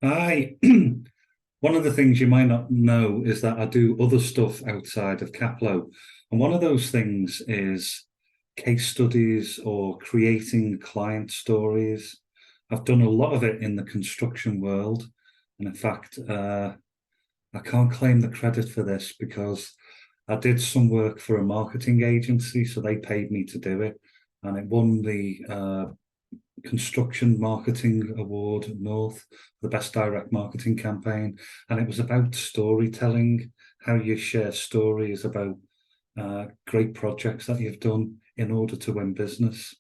I one of the things you might not know is that I do other stuff outside of CAPLO. And one of those things is case studies or creating client stories. I've done a lot of it in the construction world. And in fact, I can't claim the credit for this because I did some work for a marketing agency, so they paid me to do it. And it won the Construction Marketing Award North, the best direct marketing campaign. And it was about storytelling, how you share stories about great projects that you've done in order to win business.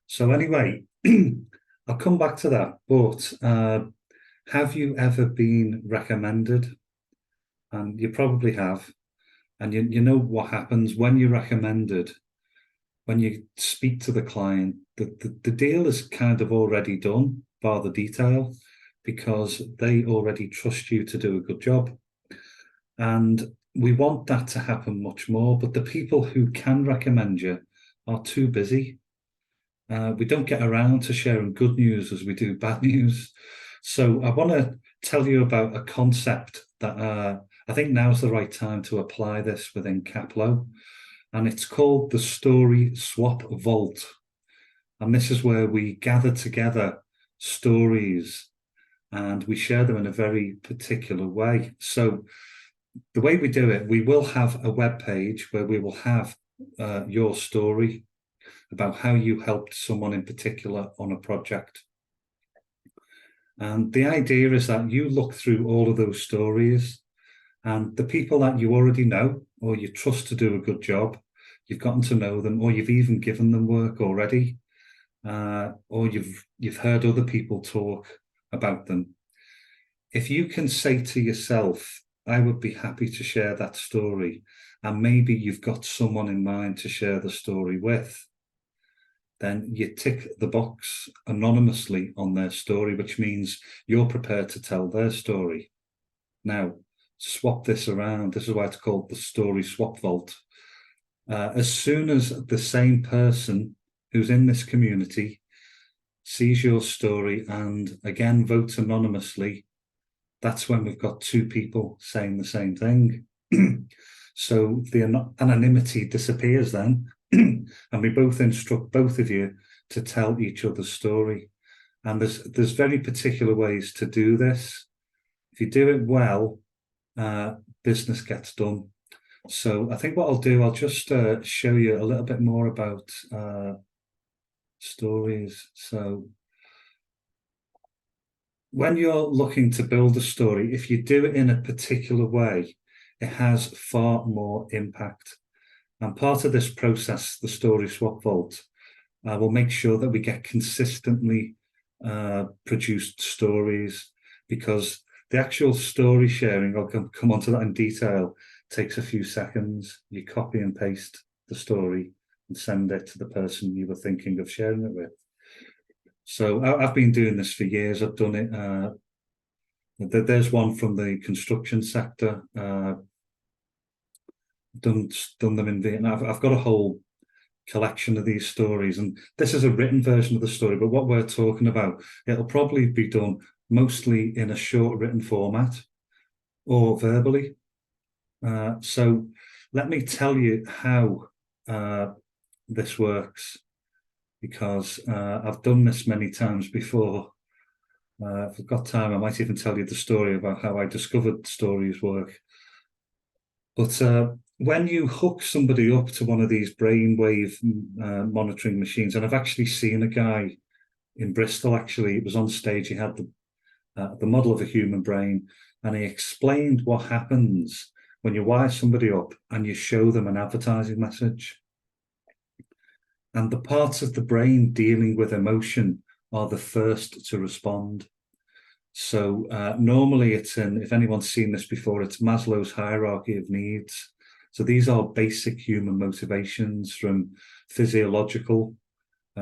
So anyway, I'll come back to that. But have you ever been recommended? And you probably have. And you know what happens when you're recommended, when you speak to the client, the deal is kind of already done, bar the detail, because they already trust you to do a good job. And we want that to happen much more, but the people who can recommend you are too busy. We don't get around to sharing good news as we do bad news. So I want to tell you about a concept that I think now's the right time to apply this within CAPLO. And it's called the Story Swap Vault. And this is where we gather together stories and we share them in a very particular way. So the way we do it, we will have a web page where we will have your story about how you helped someone in particular on a project. And the idea is that you look through all of those stories and the people that you already know or you trust to do a good job, you've gotten to know them, or you've even given them work already, or you've heard other people talk about them. If you can say to yourself, I would be happy to share that story, and maybe you've got someone in mind to share the story with, then you tick the box anonymously on their story, which means you're prepared to tell their story. Now, swap this around. This is why it's called the Story Swap Vault. As soon as the same person who's in this community sees your story and again votes anonymously, that's when we've got two people saying the same thing. So the anonymity disappears then, and we both instruct both of you to tell each other's story. And there's very particular ways to do this. If you do it well, business gets done. So I think what I'll do, I'll just show you a little bit more about stories. So when you're looking to build a story, if you do it in a particular way, it has far more impact. And part of this process, the Story Swap Vault, will make sure that we get consistently produced stories, because the actual story sharing, I'll come onto that in detail, takes a few seconds. You copy and paste the story and send it to the person you were thinking of sharing it with. So I've been doing this for years. I've done it. There's one from the construction sector. Done them in Vietnam. I've got a whole collection of these stories, and this is a written version of the story, but what we're talking about, it'll probably be done mostly in a short written format or verbally. So let me tell you how this works, because I've done this many times before. If I've got time, I might even tell you the story about how I discovered stories work. But when you hook somebody up to one of these brainwave monitoring machines, and I've actually seen a guy in Bristol, actually, it was on stage, he had the model of a human brain, and he explained what happens when you wire somebody up and you show them an advertising message. And the parts of the brain dealing with emotion are the first to respond. So normally it's if anyone's seen this before, it's Maslow's hierarchy of needs. So these are basic human motivations, from physiological,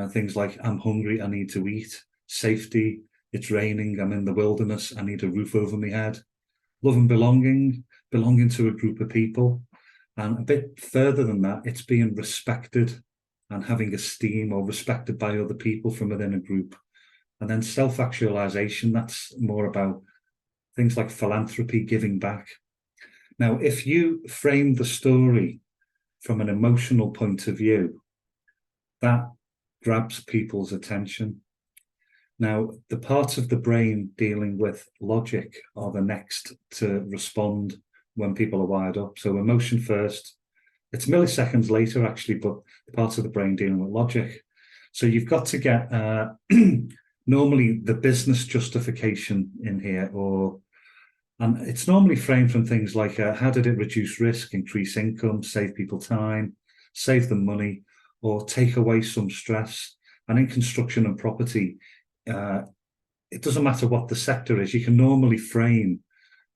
things like I'm hungry, I need to eat; safety, it's raining, I'm in the wilderness, I need a roof over my head; love and belonging to a group of people; and a bit further than that, it's being respected and having esteem or respected by other people from within a group. And then self-actualization, that's more about things like philanthropy, giving back. Now, if you frame the story from an emotional point of view, that grabs people's attention. Now, the parts of the brain dealing with logic are the next to respond when people are wired up. So emotion first. It's milliseconds later, actually, but the parts of the brain dealing with logic. So you've got to get normally the business justification in here, and it's normally framed from things like how did it reduce risk, increase income, save people time, save them money, or take away some stress. And in construction and property, it doesn't matter what the sector is, you can normally frame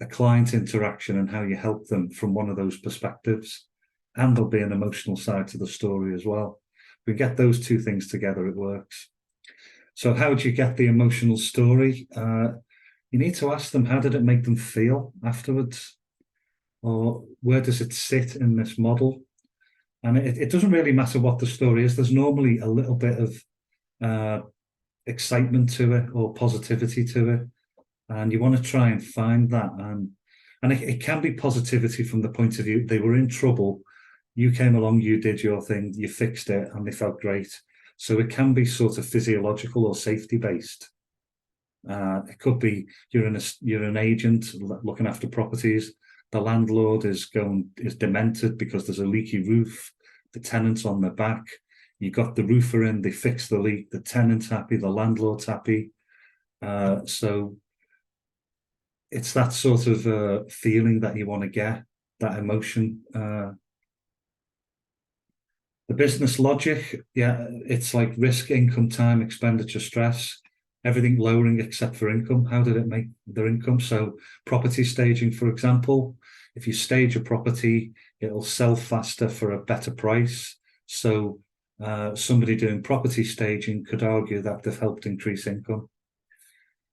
a client interaction and how you help them from one of those perspectives. And there'll be an emotional side to the story as well. If we get those two things together, it works. So how do you get the emotional story? You need to ask them, how did it make them feel afterwards? Or where does it sit in this model? And it doesn't really matter what the story is. There's normally a little bit of excitement to it or positivity to it. And you want to try and find that. And it can be positivity from the point of view, they were in trouble. You came along, you did your thing, you fixed it, and they felt great. So it can be sort of physiological or safety based. It could be you're an agent looking after properties. The landlord is demented because there's a leaky roof. The tenant's on their back. You got the roofer in. They fix the leak. The tenant's happy. The landlord's happy. So it's that sort of feeling that you want to get, that emotion. The business logic, yeah, it's like risk, income, time, expenditure, stress, everything lowering except for income. How did it make their income? So property staging, for example, if you stage a property, it'll sell faster for a better price. So somebody doing property staging could argue that they've helped increase income.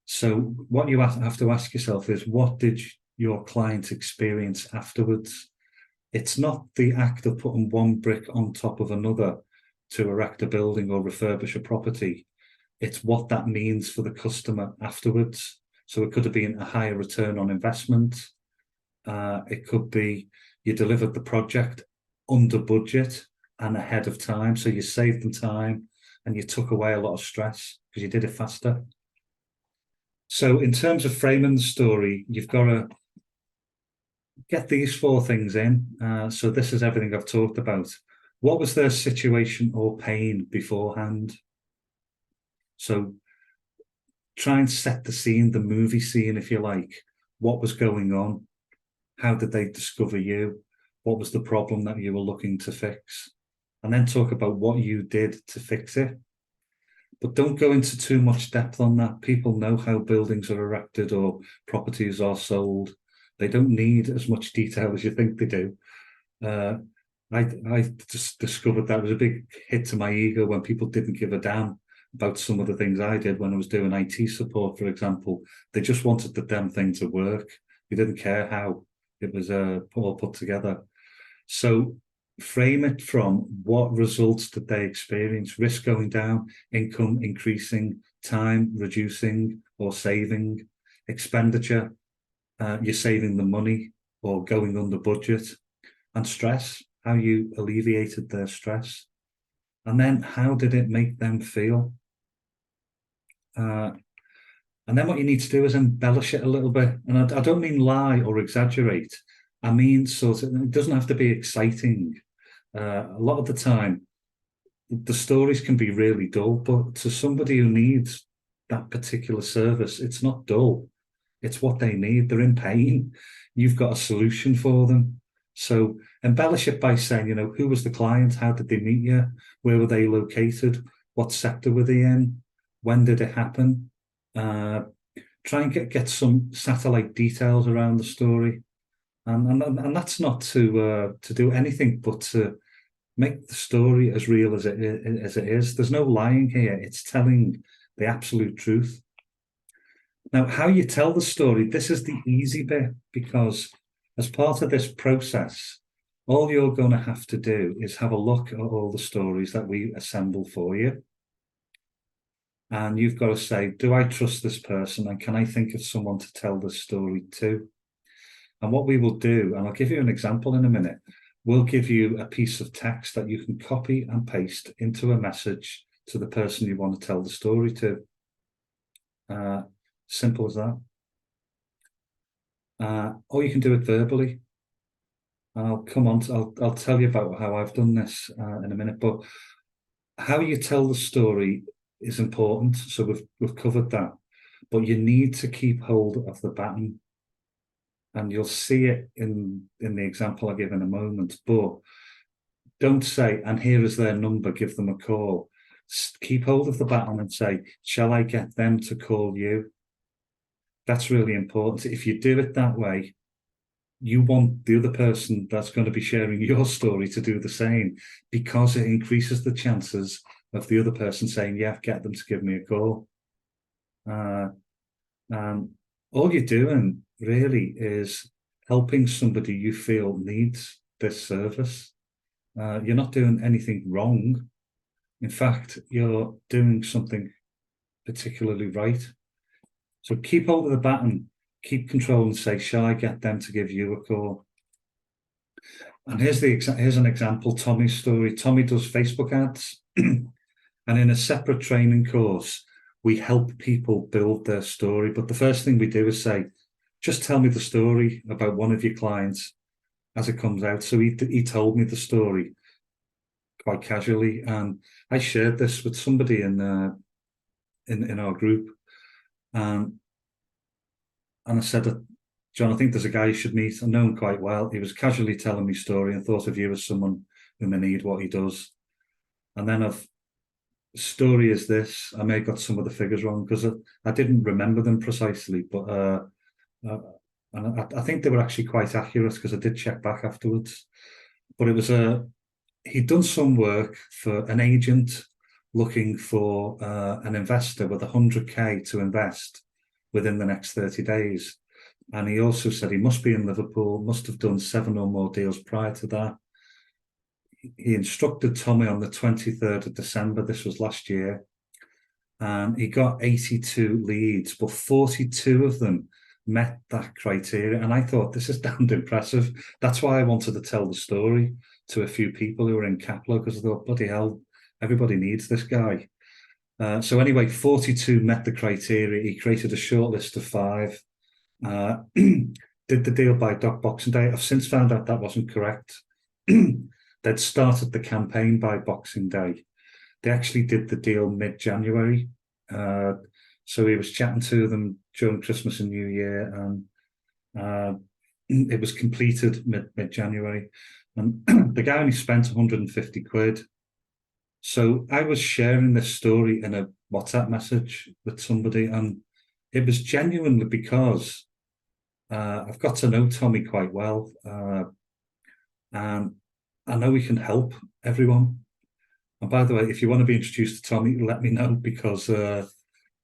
So what you have to ask yourself is, what did your client experience afterwards? It's not the act of putting one brick on top of another to erect a building or refurbish a property. It's what that means for the customer afterwards. So it could have been a higher return on investment. It could be you delivered the project under budget and ahead of time. So you saved them time and you took away a lot of stress because you did it faster. So in terms of framing the story, you've got to get these four things in. So this is everything I've talked about. What was their situation or pain beforehand? So try and set the scene, the movie scene, if you like. What was going on? How did they discover you? What was the problem that you were looking to fix? And then talk about what you did to fix it. But don't go into too much depth on that. People know how buildings are erected or properties are sold. They don't need as much detail as you think they do. I just discovered that was a big hit to my ego when people didn't give a damn about some of the things I did when I was doing IT support, for example. They just wanted the damn thing to work. They didn't care how it was all put together. So frame it from what results did they experience? Risk going down, income increasing, time reducing or saving, expenditure, you're saving the money or going under budget, and stress, how you alleviated their stress. And then how did it make them feel? And then what you need to do is embellish it a little bit. And I don't mean lie or exaggerate. I mean, sort of, it doesn't have to be exciting. A lot of the time, the stories can be really dull, but to somebody who needs that particular service, it's not dull. It's what they need. They're in pain. You've got a solution for them. So embellish it by saying, who was the client? How did they meet you? Where were they located? What sector were they in? When did it happen? Try and get some satellite details around the story. And that's not to do anything but to make the story as real as it is. There's no lying here. It's telling the absolute truth. Now, how you tell the story, this is the easy bit, because as part of this process, all you're going to have to do is have a look at all the stories that we assemble for you. And you've got to say, do I trust this person? And can I think of someone to tell this story to? And what we will do, and I'll give you an example in a minute, we'll give you a piece of text that you can copy and paste into a message to the person you want to tell the story to. Simple as that. Or you can do it verbally. I'll come on. I'll tell you about how I've done this in a minute. But how you tell the story is important. So we've covered that. But you need to keep hold of the baton, and you'll see it in the example I give in a moment. But don't say, "And here is their number. Give them a call." Keep hold of the baton and say, "Shall I get them to call you?" That's really important. If you do it that way, you want the other person that's going to be sharing your story to do the same, because it increases the chances of the other person saying, yeah, get them to give me a call. All you're doing really is helping somebody you feel needs this service. You're not doing anything wrong. In fact, you're doing something particularly right. So keep hold of the baton, keep control, and say, shall I get them to give you a call? And here's an example, Tommy's story. Tommy does Facebook ads, and in a separate training course, we help people build their story. But the first thing we do is say, just tell me the story about one of your clients as it comes out. So he told me the story quite casually, and I shared this with somebody in our group, and I said, John, I think there's a guy you should meet. I know him quite well. He was casually telling me story and thought of you as someone who may need what he does. And then story is this. I may have got some of the figures wrong because I didn't remember them precisely, but and I think they were actually quite accurate because I did check back afterwards. But it was he'd done some work for an agent looking for an investor with 100k to invest within the next 30 days. And he also said he must be in Liverpool, must have done 7 or more deals prior to that. He instructed Tommy on the 23rd of December, this was last year, and he got 82 leads, but 42 of them met that criteria. And I thought, this is damned impressive. That's why I wanted to tell the story to a few people who were in CAPLO, because I thought, bloody hell, everybody needs this guy. So anyway, 42 met the criteria. He created a short list of 5. Did the deal by Boxing Day. I've since found out that wasn't correct. They'd started the campaign by Boxing Day. They actually did the deal mid-January. So he was chatting to them during Christmas and New Year, and it was completed mid-January. And the guy only spent 150 quid. So I was sharing this story in a WhatsApp message with somebody, and it was genuinely because I've got to know Tommy quite well, and I know he can help everyone. And by the way, if you want to be introduced to Tommy, let me know, because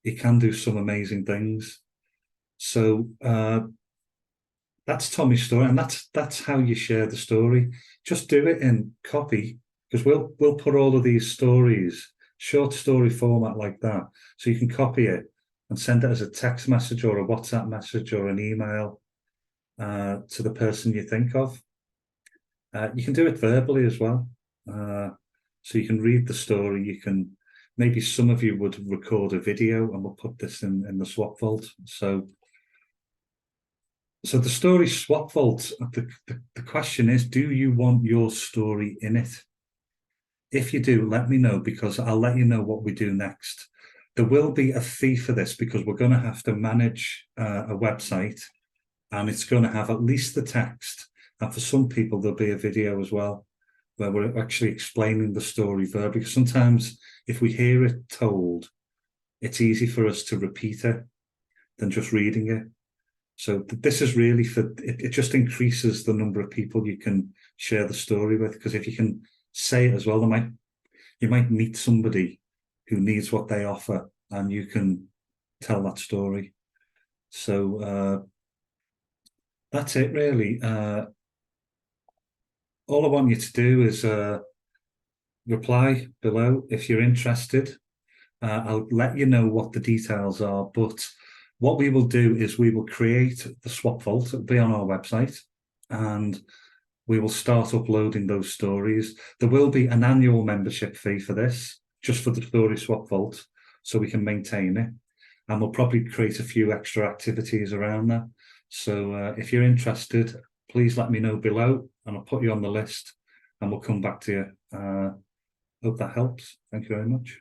he can do some amazing things. So that's Tommy's story, and that's how you share the story. Just do it in copy, because we'll put all of these stories, short story format like that, so you can copy it and send it as a text message or a WhatsApp message or an email to the person you think of. You can do it verbally as well. So you can read the story. You can, maybe some of you would record a video, and we'll put this in the swap vault. So the story swap vault, the question is, do you want your story in it? If you do, let me know, because I'll let you know what we do next. There will be a fee for this, because we're going to have to manage a website, and it's going to have at least the text. And for some people, there'll be a video as well, where we're actually explaining the story verbally. Because sometimes if we hear it told, it's easy for us to repeat it than just reading it. So this is really it just increases the number of people you can share the story with, because if you can say it as well, you might meet somebody who needs what they offer, and you can tell that story. So that's it, really. All I want you to do is reply below if you're interested. I'll let you know what the details are, but what we will do is we will create the swap vault. It'll be on our website, and we will start uploading those stories. There will be an annual membership fee for this, just for the story swap vault, so we can maintain it. And we'll probably create a few extra activities around that. So if you're interested, please let me know below, and I'll put you on the list, and we'll come back to you. Hope that helps. Thank you very much.